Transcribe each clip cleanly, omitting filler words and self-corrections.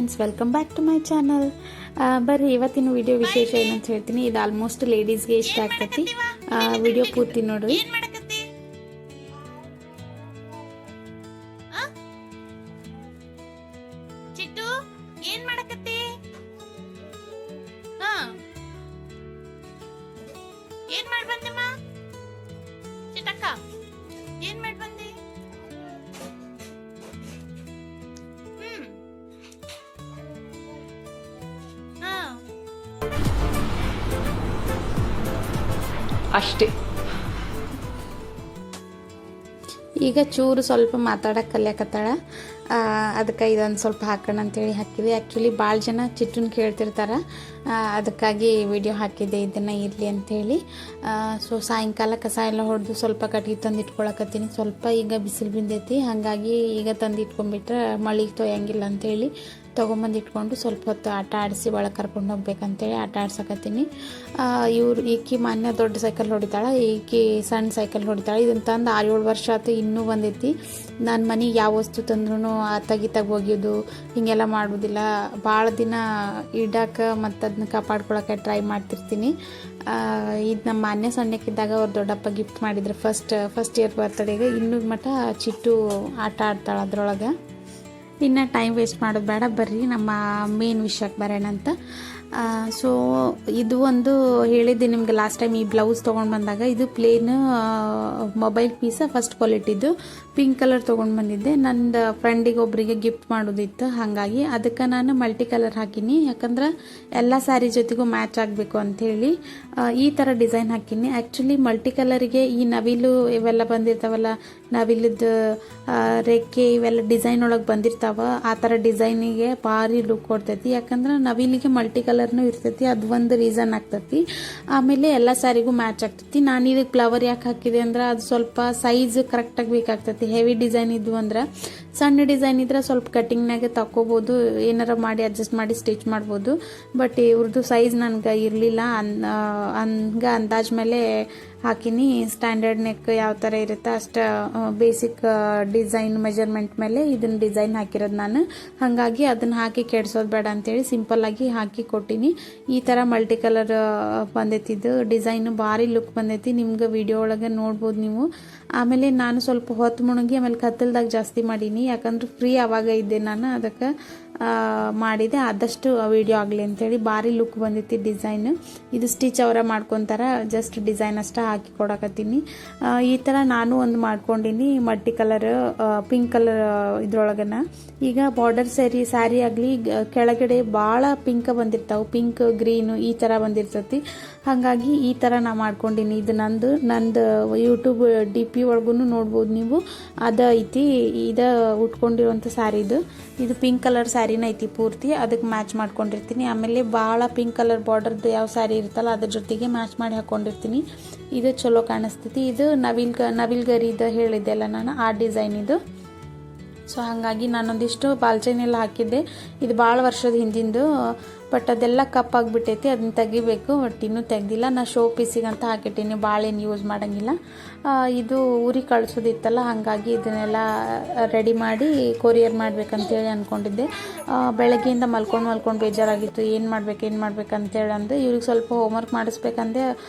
Friends, welcome back to my channel. ಬರ್ರಿ ಇವತ್ತಿನ video ವಿಶೇಷ ಏನಂತ ಹೇಳ್ತೀನಿ. ಇದು ಆಲ್ಮೋಸ್ಟ್ ಲೇಡೀಸ್ಗೆ ಇಷ್ಟ ಆಗ್ತೈತಿ. ವಿಡಿಯೋ ಪೂರ್ತಿ ನೋಡ್ರಿ. ಅಷ್ಟೇ. ಈಗ ಚೂರು ಸ್ವಲ್ಪ ಮಾತಾಡಕ್ಕೆ ಕಲಿಯಾಕತ್ತಾಳ. ಅದಕ್ಕೆ ಇದೊಂದು ಸ್ವಲ್ಪ ಹಾಕೋಣ ಅಂತೇಳಿ ಹಾಕಿದೆ. ಆ್ಯಕ್ಚುಲಿ ಭಾಳ ಜನ ಚಿಟ್ಟನ್ನು ಕೇಳ್ತಿರ್ತಾರೆ, ಅದಕ್ಕಾಗಿ ವಿಡಿಯೋ ಹಾಕಿದ್ದೆ ಇದನ್ನು ಇರಲಿ ಅಂಥೇಳಿ. ಸೊ ಸಾಯಂಕಾಲ ಕಸ ಎಲ್ಲ ಹೊಡೆದು ಸ್ವಲ್ಪ ಕಟ್ಟಿಗೆ ತಂದು ಇಟ್ಕೊಳಕತ್ತೀನಿ. ಸ್ವಲ್ಪ ಈಗ ಬಿಸಿಲು ಬಿದ್ದೈತಿ, ಹಾಗಾಗಿ ಈಗ ತಂದು ಇಟ್ಕೊಂಡ್ಬಿಟ್ರೆ ಮಳೆಗೆ ತೊಯ್ಯಂಗಿಲ್ಲ ಅಂಥೇಳಿ ತೊಗೊಂಬಂದು ಇಟ್ಕೊಂಡು ಸ್ವಲ್ಪ ಹೊತ್ತು ಆಟ ಆಡಿಸಿ ಒಳಗೆ ಕರ್ಕೊಂಡು ಹೋಗ್ಬೇಕಂತೇಳಿ ಆಟ ಆಡ್ಸಕತ್ತೀನಿ. ಈಕಿ ಮಾನ್ಯ ದೊಡ್ಡ ಸೈಕಲ್ ಹೊಡಿತಾಳೆ, ಈಕಿ ಸಣ್ಣ ಸೈಕಲ್ ಹೊಡಿತಾಳೆ. ಇದನ್ನು ತಂದು 6-7 ವರ್ಷ ಆಯ್ತು, ಇನ್ನೂ ಬಂದೈತಿ. ನಾನು ಮನೆಗೆ ಯಾವ ವಸ್ತು ತಂದ್ರೂ ತೆಗಿತಾಗ ಒಗೆಯೋದು ಹೀಗೆಲ್ಲ ಮಾಡೋದಿಲ್ಲ. ಭಾಳ ದಿನ ಇಡಕ್ಕೆ ಮತ್ತು ಅದನ್ನ ಕಾಪಾಡ್ಕೊಳಕ್ಕೆ ಟ್ರೈ ಮಾಡ್ತಿರ್ತೀನಿ. ಇದು ನಮ್ಮ ಮಾನ್ಯ ಸಣ್ಣಕ್ಕಿದ್ದಾಗ ಅವ್ರು ದೊಡ್ಡಪ್ಪ ಗಿಫ್ಟ್ ಮಾಡಿದ್ರು ಫಸ್ಟ್ ಇಯರ್ ಬರ್ತಡೆಗೆ. ಇನ್ನೂ ಮಟ್ಟ ಚಿಟ್ಟು ಆಟ ಆಡ್ತಾಳೆ ಅದ್ರೊಳಗೆ. ಇನ್ನು ಟೈಮ್ ವೇಸ್ಟ್ ಮಾಡೋದು ಬೇಡ, ಬರ್ರಿ ನಮ್ಮ ಮೇನ್ ವಿಷಯಕ್ಕೆ ಬರೋಣ ಅಂತ. ಸೊ ಇದು ಒಂದು ಹೇಳಿದ್ದೆ ನಿಮಗೆ ಲಾಸ್ಟ್ ಟೈಮ್. ಈ ಬ್ಲೌಸ್ ತೊಗೊಂಡು ಬಂದಾಗ ಇದು ಪ್ಲೇನ್ ಮೊಬೈಲ್ ಪೀಸ ಫಸ್ಟ್ ಕ್ವಾಲಿಟಿದು ಪಿಂಕ್ ಕಲರ್ ತೊಗೊಂಡು ಬಂದಿದ್ದೆ. ನನ್ನ ಫ್ರೆಂಡಿಗೆ ಒಬ್ಬರಿಗೆ ಗಿಫ್ಟ್ ಮಾಡೋದಿತ್ತು, ಹಾಗಾಗಿ ಅದಕ್ಕೆ ನಾನು ಮಲ್ಟಿ ಕಲರ್ ಹಾಕೀನಿ. ಯಾಕಂದ್ರೆ ಎಲ್ಲ ಸ್ಯಾರಿ ಜೊತೆಗೂ ಮ್ಯಾಚ್ ಆಗಬೇಕು ಅಂಥೇಳಿ ಈ ಥರ ಡಿಸೈನ್ ಹಾಕೀನಿ. ಆ್ಯಕ್ಚುಲಿ ಮಲ್ಟಿ ಕಲರಿಗೆ ಈ ನವಿಲು ಇವೆಲ್ಲ ಬಂದಿರ್ತಾವಲ್ಲ, ನವಿಲದ್ದು ರೆಕ್ಕೆ ಇವೆಲ್ಲ ಡಿಸೈನ್ ಒಳಗೆ ಬಂದಿರ್ತಾವ. ಆ ಥರ ಡಿಸೈನಿಗೆ ಭಾರಿ ಲುಕ್ ಕೊಡ್ತೈತಿ. ಯಾಕಂದ್ರೆ ನವಿಲಿಗೆ ಮಲ್ಟಿ ಕಲರ್ನೂ ಇರ್ತೈತಿ, ಅದು ಒಂದು ರೀಸನ್ ಆಗ್ತೈತಿ. ಆಮೇಲೆ ಎಲ್ಲ ಸ್ಯಾರಿಗೂ ಮ್ಯಾಚ್ ಆಗ್ತೈತಿ. ನಾನು ಇದಕ್ಕೆ ಫ್ಲವರ್ ಯಾಕೆ ಹಾಕಿದೆ ಅಂದ್ರೆ ಅದು ಸ್ವಲ್ಪ ಸೈಜ್ ಕರೆಕ್ಟಾಗಿ ಬೇಕಾಗ್ತೈತಿ. ಹೆವಿ ಡಿಸೈನ್ ಇದ್ವು ಅಂದ್ರೆ, ಸಣ್ಣ ಡಿಸೈನ್ ಇದ್ರೆ ಸ್ವಲ್ಪ ಕಟ್ಟಿಂಗ್ನಾಗೆ ತಗೋಬೋದು, ಏನಾರ ಮಾಡಿ ಅಡ್ಜಸ್ಟ್ ಮಾಡಿ ಸ್ಟಿಚ್ ಮಾಡ್ಬೋದು. ಬಟ್ ಇವ್ರದ್ದು ಸೈಜ್ ನನಗೆ ಇರಲಿಲ್ಲ, ಹಂಗೆ ಅಂದಾಜ್ ಮೇಲೆ ಹಾಕಿನಿ. ಸ್ಟ್ಯಾಂಡರ್ಡ್ ನೆಕ್ ಯಾವ ಥರ ಇರುತ್ತೆ ಅಷ್ಟು ಬೇಸಿಕ್ ಡಿಸೈನ್ ಮೆಜರ್ಮೆಂಟ್ ಮೇಲೆ ಇದನ್ನ ಡಿಸೈನ್ ಹಾಕಿರೋದು ನಾನು. ಹಾಗಾಗಿ ಅದನ್ನು ಹಾಕಿ ಕೆಡ್ಸೋದು ಬೇಡ ಅಂತೇಳಿ ಸಿಂಪಲ್ಲಾಗಿ ಹಾಕಿ ಕೊಟ್ಟಿನಿ. ಈ ಥರ ಮಲ್ಟಿ ಕಲರ್ ಬಂದೈತಿದ್ದು ಡಿಸೈನು ಭಾರಿ ಲುಕ್ ಬಂದೈತಿ. ನಿಮ್ಗೆ ವಿಡಿಯೋ ಒಳಗೆ ನೋಡ್ಬೋದು ನೀವು. ಆಮೇಲೆ ನಾನು ಸ್ವಲ್ಪ ಹೊತ್ತು ಮುಣಗಿ ಆಮೇಲೆ ಕತ್ತಲ್ದಾಗ ಜಾಸ್ತಿ ಮಾಡೀನಿ, ಯಾಕಂದ್ರೆ ಫ್ರೀ ಆವಾಗ ಇದ್ದೆ ನಾನು, ಅದಕ್ಕೆ ಮಾಡಿದೆ. ಆದಷ್ಟು ವಿಡಿಯೋ ಆಗಲಿ ಅಂತೇಳಿ ಭಾರಿ ಲುಕ್ ಬಂದೈತಿ ಡಿಸೈನ್. ಇದು ಸ್ಟಿಚ್ ಅವರ ಮಾಡ್ಕೊತಾರೆ, ಜಸ್ಟ್ ಡಿಸೈನ್ ಅಷ್ಟೇ ಹಾಕಿ ಕೊಡಕತ್ತೀನಿ. ಈ ಥರ ನಾನು ಒಂದು ಮಾಡ್ಕೊಂಡಿನಿ ಮಲ್ಟಿ ಕಲರ್ ಪಿಂಕ್ ಕಲರ್ ಇದ್ರೊಳಗನ. ಈಗ ಬಾರ್ಡರ್ ಸ್ಯಾರಿ ಆಗಲಿ ಕೆಳಗಡೆ ಭಾಳ ಪಿಂಕ್ ಬಂದಿರ್ತಾವೆ, ಪಿಂಕ್ ಗ್ರೀನು ಈ ಥರ ಬಂದಿರ್ತೈತಿ. ಹಾಗಾಗಿ ಈ ಥರ ನಾ ಮಾಡ್ಕೊಂಡಿನಿ. ಇದು ನಂದು ಯೂಟ್ಯೂಬ್ DP ಒಳಗೂ ನೋಡ್ಬೋದು ನೀವು. ಅದು ಐತಿ, ಇದು ಉಟ್ಕೊಂಡಿರುವಂಥ ಸ್ಯಾರಿ. ಇದು ಪಿಂಕ್ ಕಲರ್ ಸ್ಯಾರಿನ ಐತಿ ಪೂರ್ತಿ, ಅದಕ್ಕೆ ಮ್ಯಾಚ್ ಮಾಡ್ಕೊಂಡಿರ್ತೀನಿ. ಆಮೇಲೆ ಭಾಳ ಪಿಂಕ್ ಕಲರ್ ಬಾರ್ಡರ್ದು ಯಾವ ಸ್ಯಾರಿ ಇರುತ್ತಲ್ಲ ಅದ್ರ ಜೊತೆಗೆ ಮ್ಯಾಚ್ ಮಾಡಿ ಹಾಕ್ಕೊಂಡಿರ್ತೀನಿ. ಇದು ಚಲೋ ಕಾಣಿಸ್ತೈತಿ. ಇದು ನವಿಲ್ಗರಿದು ಹೇಳಿದ್ದೆ ಅಲ್ಲ ನಾನು, ಆ ಡಿಸೈನ್ ಇದು. ಸೊ ಹಾಗಾಗಿ ನಾನೊಂದಿಷ್ಟು ಬಾಲ್ಚೈನೆಲ್ಲ ಹಾಕಿದ್ದೆ. ಇದು ಭಾಳ ವರ್ಷದ ಹಿಂದಿಂದು, ಬಟ್ ಅದೆಲ್ಲ ಕಪ್ಪಾಗಿಬಿಟ್ಟೈತಿ, ಅದನ್ನ ತೆಗಿಬೇಕು. ಬಟ್ ಇನ್ನೂ ತೆಗ್ದಿಲ್ಲ. ನಾ ಶೋ ಪೀಸಿಗಂತ ಹಾಕಿಟ್ಟೀನಿ, ಭಾಳ ಏನು ಯೂಸ್ ಮಾಡೋಂಗಿಲ್ಲ. ಇದು ಊರಿಗೆ ಕಳಿಸೋದಿತ್ತಲ್ಲ, ಹಾಗಾಗಿ ಇದನ್ನೆಲ್ಲ ರೆಡಿ ಮಾಡಿ ಕೊರಿಯರ್ ಮಾಡ್ಬೇಕಂತೇಳಿ ಅಂದ್ಕೊಂಡಿದ್ದೆ. ಬೆಳಗ್ಗೆಯಿಂದ ಮಲ್ಕೊಂಡು ಬೇಜಾರಾಗಿತ್ತು, ಏನು ಮಾಡ್ಬೇಕಂತೇಳಿ ಅಂದು ಇವ್ರಿಗೆ ಸ್ವಲ್ಪ ಹೋಮ್ವರ್ಕ್ ಮಾಡಿಸ್ಬೇಕಂದೆ.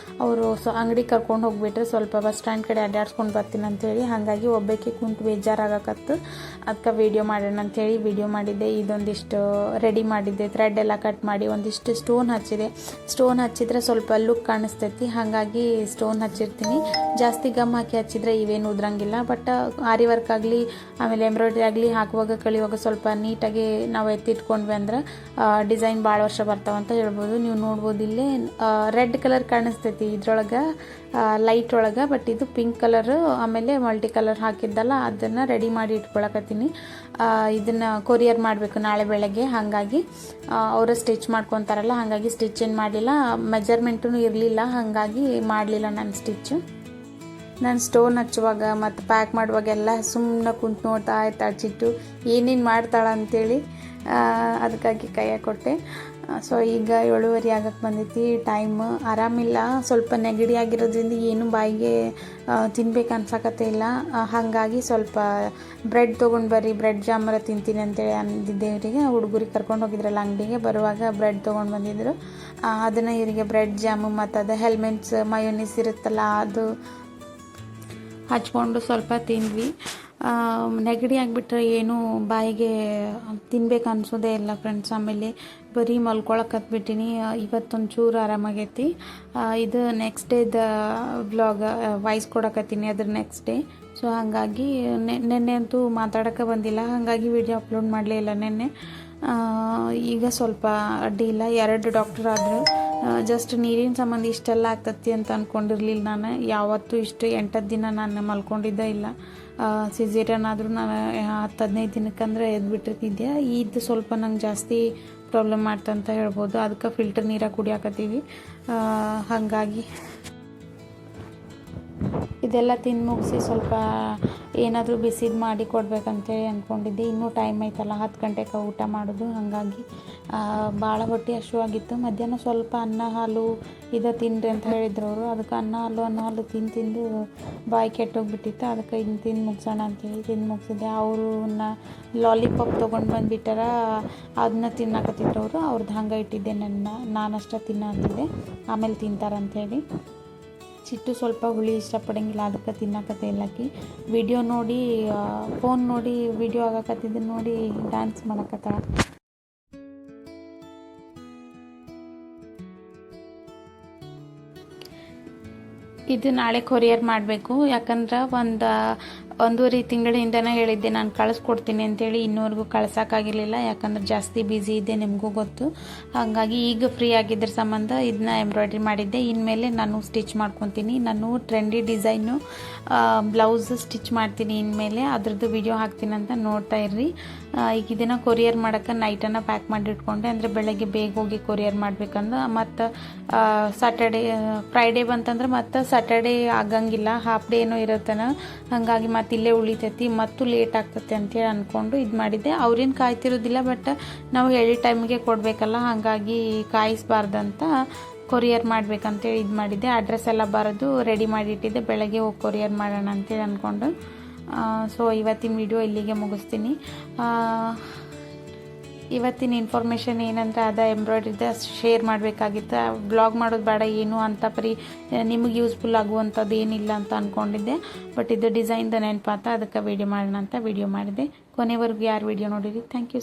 ಅವರು ಅಂಗಡಿಗೆ ಕರ್ಕೊಂಡು ಹೋಗ್ಬಿಟ್ರೆ ಸ್ವಲ್ಪ ಬಸ್ ಸ್ಟ್ಯಾಂಡ್ ಕಡೆ ಅಡ್ಡಾಡ್ಸ್ಕೊಂಡು ಬರ್ತೀನಿ ಅಂತೇಳಿ. ಹಾಗಾಗಿ ಒಬ್ಬಕ್ಕೆ ಕುಂತು ಬೇಜಾರಾಗಕತ್ತು. ಅದಕ್ಕೆ ವಿಡಿಯೋ ಮಾಡೋಣ ಅಂಥೇಳಿ ವಿಡಿಯೋ ಮಾಡಿದ್ದೆ. ಇದೊಂದಿಷ್ಟು ರೆಡಿ ಮಾಡಿದ್ದೆ, ಥ್ರೆಡ್ ಎಲ್ಲ ಕಟ್ ಮಾಡಿ ಒಂದಿಷ್ಟು ಸ್ಟೋನ್ ಹಚ್ಚಿದೆ. ಸ್ಟೋನ್ ಹಚ್ಚಿದ್ರೆ ಸ್ವಲ್ಪ ಲುಕ್ ಕಾಣಿಸ್ತೈತಿ, ಹಾಗಾಗಿ ಸ್ಟೋನ್ ಹಚ್ಚಿರ್ತೀನಿ. ಜಾಸ್ತಿ ಗಮ್ ಹಾಕಿ ಹಚ್ಚಿದ್ರೆ ಇವೇನು ಉದ್ರಂಗಿಲ್ಲ. ಬಟ್ ಆರಿ ವರ್ಕ್ ಆಗಲಿ ಆಮೇಲೆ ಎಂಬ್ರಾಯ್ಡ್ರಿ ಆಗಲಿ ಹಾಕುವಾಗ ಕಳಿಯುವಾಗ ಸ್ವಲ್ಪ ನೀಟಾಗಿ ನಾವು ಎತ್ತಿಟ್ಕೊಂಡ್ವಿ ಅಂದ್ರೆ ಡಿಸೈನ್ ಭಾಳ ವರ್ಷ ಬರ್ತಾವಂತ ಹೇಳ್ಬೋದು. ನೀವು ನೋಡ್ಬೋದು ಇಲ್ಲೇ ರೆಡ್ ಕಲರ್ ಕಾಣಿಸ್ತೈತಿ ಇದ್ರೊಳಗೆ, ಲೈಟ್ ಒಳಗೆ. ಬಟ್ ಇದು ಪಿಂಕ್ ಕಲರು ಆಮೇಲೆ ಮಲ್ಟಿ ಕಲರ್ ಹಾಕಿದ್ದಲ್ಲ, ಅದನ್ನು ರೆಡಿ ಮಾಡಿ ಇಟ್ಕೊಳಕತ್ತೀನಿ. ಇದನ್ನು ಕೊರಿಯರ್ ಮಾಡಬೇಕು ನಾಳೆ ಬೆಳಗ್ಗೆ. ಹಾಗಾಗಿ ಅವರು ಸ್ಟಿಚ್ ಮಾಡ್ಕೊತಾರಲ್ಲ, ಹಾಗಾಗಿ ಸ್ಟಿಚ್ ಏನು ಮಾಡಲಿಲ್ಲ. ಮೆಜರ್ಮೆಂಟೂ ಇರಲಿಲ್ಲ, ಹಾಗಾಗಿ ಮಾಡಲಿಲ್ಲ ನಾನು ಸ್ಟಿಚ್ಚು. ನಾನು ಸ್ಟೋನ್ ಹಚ್ಚುವಾಗ ಮತ್ತು ಪ್ಯಾಕ್ ಮಾಡುವಾಗೆಲ್ಲ ಸುಮ್ಮನೆ ಕುಂತು ನೋಡ್ತಾ ಇರ್ತಾಳೆ ಚಿಟ್ಟು, ಏನೇನು ಮಾಡ್ತಾಳೆ ಅಂಥೇಳಿ. ಅದಕ್ಕಾಗಿ ಕೈಯಾಗ ಕೊಟ್ಟೆ. ಸೊ ಈಗ 7:30 ಆಗಕ್ಕೆ ಬಂದೈತಿ. ಟೈಮ್ ಆರಾಮಿಲ್ಲ, ಸ್ವಲ್ಪ ನೆಗಡಿ ಆಗಿರೋದ್ರಿಂದ ಏನು ಬಾಯಿಗೆ ತಿನ್ಬೇಕು ಅನ್ಸಕತ್ತೇ ಇಲ್ಲ. ಹಾಗಾಗಿ ಸ್ವಲ್ಪ ಬ್ರೆಡ್ ತೊಗೊಂಡು ಬರ್ರಿ, ಬ್ರೆಡ್ ಜಾಮರ ತಿಂತೀನಿ ಅಂತೇಳಿ ಅಂದಿದ್ದೆ ಇವರಿಗೆ. ಹುಡುಗರಿಗೆ ಕರ್ಕೊಂಡು ಹೋಗಿದ್ರಲ್ಲ ಅಂಗಡಿಗೆ, ಬರುವಾಗ ಬ್ರೆಡ್ ತೊಗೊಂಡು ಬಂದಿದ್ದರು. ಅದನ್ನು ಇವರಿಗೆ ಬ್ರೆಡ್ ಜಾಮು ಮತ್ತು ಅದು ಹೆಲ್ಮೆಟ್ಸ್ ಮಯೋನೀಸ್ ಇರುತ್ತಲ್ಲ ಅದು ಹಚ್ಕೊಂಡು ಸ್ವಲ್ಪ ತಿಂದ್ವಿ. ನೆಗಡಿ ಆಗಿಬಿಟ್ರೆ ಏನು ಬಾಯಿಗೆ ತಿನ್ಬೇಕು ಅನ್ಸೋದೇ ಇಲ್ಲ ಫ್ರೆಂಡ್ಸ್. ಆಮೇಲೆ ಬರೀ ಮಲ್ಕೊಳಕತ್ಬಿಟ್ಟಿನಿ. ಇವತ್ತೊಂಚೂರು ಆರಾಮಾಗೈತಿ. ಇದು ನೆಕ್ಸ್ಟ್ ಡೇದ ವ್ಲಾಗ್ ವಾಯ್ಸ್ ಕೊಡಕತ್ತೀನಿ ಅದ್ರ ನೆಕ್ಸ್ಟ್ ಡೇ. ಸೊ ಹಾಗಾಗಿ ನೆನ್ನೆ ಅಂತೂ ಮಾತಾಡೋಕ್ಕೆ ಬಂದಿಲ್ಲ, ಹಾಗಾಗಿ ವಿಡಿಯೋ ಅಪ್ಲೋಡ್ ಮಾಡಲೇ ಇಲ್ಲ ನೆನ್ನೆ. ಈಗ ಸ್ವಲ್ಪ ಅಡ್ಡಿ ಇಲ್ಲ. 2 ಡಾಕ್ಟರ್ ಆದರು. ಜಸ್ಟ್ ನೀರಿನ ಸಂಬಂಧ ಇಷ್ಟೆಲ್ಲ ಆಗ್ತತಿ ಅಂತ ಅಂದ್ಕೊಂಡಿರ್ಲಿಲ್ಲ ನಾನು. ಯಾವತ್ತೂ ಇಷ್ಟು 8 ದಿನ ನಾನು ಮಲ್ಕೊಂಡಿದ್ದೇ ಇಲ್ಲ. ಸಿಸೇರಿಯನ್ ಆದರೂ ನಾನು 10-15 ದಿನಕ್ಕಂದ್ರೆ ಎದ್ಬಿಟ್ಟಿರ್ತಿದ್ದೆ. ಇದು ಸ್ವಲ್ಪ ನಂಗೆ ಜಾಸ್ತಿ ಪ್ರಾಬ್ಲಮ್ ಮಾಡ್ತಂತ ಹೇಳ್ಬೋದು. ಅದಕ್ಕೆ ಫಿಲ್ಟರ್ ನೀರಾಗಿ ಕುಡಿಯಾಕತ್ತೀವಿ. ಹಾಗಾಗಿ ಇದೆಲ್ಲ ತಿಂದು ಮುಗಿಸಿ ಸ್ವಲ್ಪ ಏನಾದರೂ ಬಿಸಿದು ಮಾಡಿ ಕೊಡ್ಬೇಕಂತೇಳಿ ಅಂದ್ಕೊಂಡಿದ್ದೆ. ಇನ್ನೂ ಟೈಮ್ ಐತಲ್ಲ, 10 ಗಂಟೆಗೆ ಊಟ ಮಾಡೋದು. ಹಾಗಾಗಿ ಭಾಳ ಹೊಟ್ಟೆ ಹಸಿವಾಗಿತ್ತು. ಮಧ್ಯಾಹ್ನ ಸ್ವಲ್ಪ ಅನ್ನ ಹಾಲು ಇದು ತಿನ್ನಿರಿ ಅಂತ ಹೇಳಿದ್ರು ಅವರು. ಅದಕ್ಕೆ ಅನ್ನ ಹಾಲು ತಿಂದು ಬಾಯಿ ಕೆಟ್ಟೋಗ್ಬಿಟ್ಟಿತ್ತು. ಅದಕ್ಕೆ ಇನ್ನು ತಿಂದು ಮುಗಿಸೋಣ ಅಂತೇಳಿ ತಿಂದು ಮುಗಿಸಿದ್ದೆ. ಅವರು ಲಾಲಿಪಾಪ್ ತೊಗೊಂಡು ಬಂದುಬಿಟ್ಟಾರ, ಅದನ್ನ ತಿನ್ನಕತ್ತಿದ್ರು ಅವರು. ಅವ್ರದ್ದು ಹಂಗೆ ಇಟ್ಟಿದ್ದೆ, ನಾನಷ್ಟೇ ತಿನ್ನಂತಿದ್ದೆ, ಆಮೇಲೆ ತಿಂತಾರಂಥೇಳಿ. ಚಿಟ್ಟು ಸ್ವಲ್ಪ ಹುಳಿ ಇಷ್ಟಪಡೋಂಗಿಲ್ಲ, ಅದಕ್ಕೆ ತಿನ್ನಕತ್ತೆ ಇಲ್ಲಕಿ. ವಿಡಿಯೋ ನೋಡಿ ಫೋನ್ ನೋಡಿ ವಿಡಿಯೋ ಆಗಕತ್ತಿದ್ದನ್ನು ನೋಡಿ ಡ್ಯಾನ್ಸ್ ಮಾಡಕತ್ತಾಳ. ಇದು ನಾಳೆ ಕೊರಿಯರ್ ಮಾಡಬೇಕು. ಯಾಕಂದ್ರೆ 1.5 ತಿಂಗಳಿಂದನೇ ಹೇಳಿದ್ದೆ ನಾನು ಕಳಿಸ್ಕೊಡ್ತೀನಿ ಅಂತೇಳಿ. ಇನ್ನೂವರೆಗೂ ಕಳ್ಸೋಕ್ಕಾಗಿರಲಿಲ್ಲ, ಯಾಕಂದ್ರೆ ಜಾಸ್ತಿ ಬ್ಯುಸಿ ಇದ್ದೆ, ನಿಮಗೂ ಗೊತ್ತು. ಹಾಗಾಗಿ ಈಗ ಫ್ರೀ ಆಗಿದ್ರ ಸಂಬಂಧ ಇದನ್ನ ಎಂಬ್ರಾಯ್ಡ್ರಿ ಮಾಡಿದ್ದೆ. ಇನ್ಮೇಲೆ ನಾನು ಸ್ಟಿಚ್ ಮಾಡ್ಕೊತೀನಿ. ನಾನು ಟ್ರೆಂಡಿ ಡಿಸೈನು ಬ್ಲೌಸ್ ಸ್ಟಿಚ್ ಮಾಡ್ತೀನಿ ಇನ್ಮೇಲೆ. ಅದ್ರದ್ದು ವಿಡಿಯೋ ಹಾಕ್ತೀನಿ ಅಂತ ನೋಡ್ತಾ ಇರ್ರಿ. ಈಗ ಇದನ್ನು ಕೊರಿಯರ್ ಮಾಡೋಕ್ಕೆ ನೈಟನ್ನು ಪ್ಯಾಕ್ ಮಾಡಿ ಇಟ್ಕೊಂಡೆ, ಅಂದರೆ ಬೆಳಗ್ಗೆ ಬೇಗ ಹೋಗಿ ಕೊರಿಯರ್ ಮಾಡ್ಬೇಕಂದ್ರೆ. ಮತ್ತು ಫ್ರೈಡೇ ಬಂತಂದ್ರೆ ಮತ್ತು ಸ್ಯಾಟರ್ಡೇ ಆಗಂಗಿಲ್ಲ, ಹಾಫ್ ಡೇ ಏನೋ ಇರುತ್ತಾನ. ಹಾಗಾಗಿ ಮತ್ತು ಇಲ್ಲೇ ಉಳಿತೈತಿ, ಮತ್ತು ಲೇಟ್ ಆಗ್ತೈತಿ ಅಂತೇಳಿ ಅಂದ್ಕೊಂಡು ಇದು ಮಾಡಿದ್ದೆ. ಅವ್ರೇನು ಕಾಯ್ತಿರೋದಿಲ್ಲ, ಬಟ್ ನಾವು ಹೇಳಿದ ಟೈಮಿಗೆ ಕೊಡಬೇಕಲ್ಲ, ಹಾಗಾಗಿ ಕಾಯಿಸ್ಬಾರ್ದಂತ ಕೊರಿಯರ್ ಮಾಡ್ಬೇಕಂತೇಳಿ ಇದು ಮಾಡಿದ್ದೆ. ಅಡ್ರೆಸ್ ಎಲ್ಲ ಬರೋದು ರೆಡಿ ಮಾಡಿಟ್ಟಿದ್ದೆ, ಬೆಳಗ್ಗೆ ಹೋಗಿ ಕೊರಿಯರ್ ಮಾಡೋಣ ಅಂತೇಳಿ ಅಂದ್ಕೊಂಡು. ಸೊ ಇವತ್ತಿನ ವಿಡಿಯೋ ಇಲ್ಲಿಗೆ ಮುಗಿಸ್ತೀನಿ. ಇವತ್ತಿನ ಇನ್ಫಾರ್ಮೇಷನ್ ಏನಂದರೆ ಅದ ಎಂಬ್ರಾಯ್ಡ್ರಿದ ಶೇರ್ ಮಾಡಬೇಕಾಗಿತ್ತು. ಬ್ಲಾಗ್ ಮಾಡೋದು ಬೇಡ ಏನು ಅಂತ ಪರಿ ನಿಮಗೆ ಯೂಸ್ಫುಲ್ ಆಗುವಂಥದ್ದು ಏನಿಲ್ಲ ಅಂತ ಅಂದ್ಕೊಂಡಿದ್ದೆ. ಬಟ್ ಇದು ಡಿಸೈನ್ದ ನೆನಪಾತ, ಅದಕ್ಕೆ ವೀಡಿಯೋ ಮಾಡೋಣ ಅಂತ ವೀಡಿಯೋ ಮಾಡಿದೆ. ಕೊನೆವರೆಗೂ ಯಾರು ವೀಡಿಯೋ ನೋಡಿರಿ, ಥ್ಯಾಂಕ್ ಯು.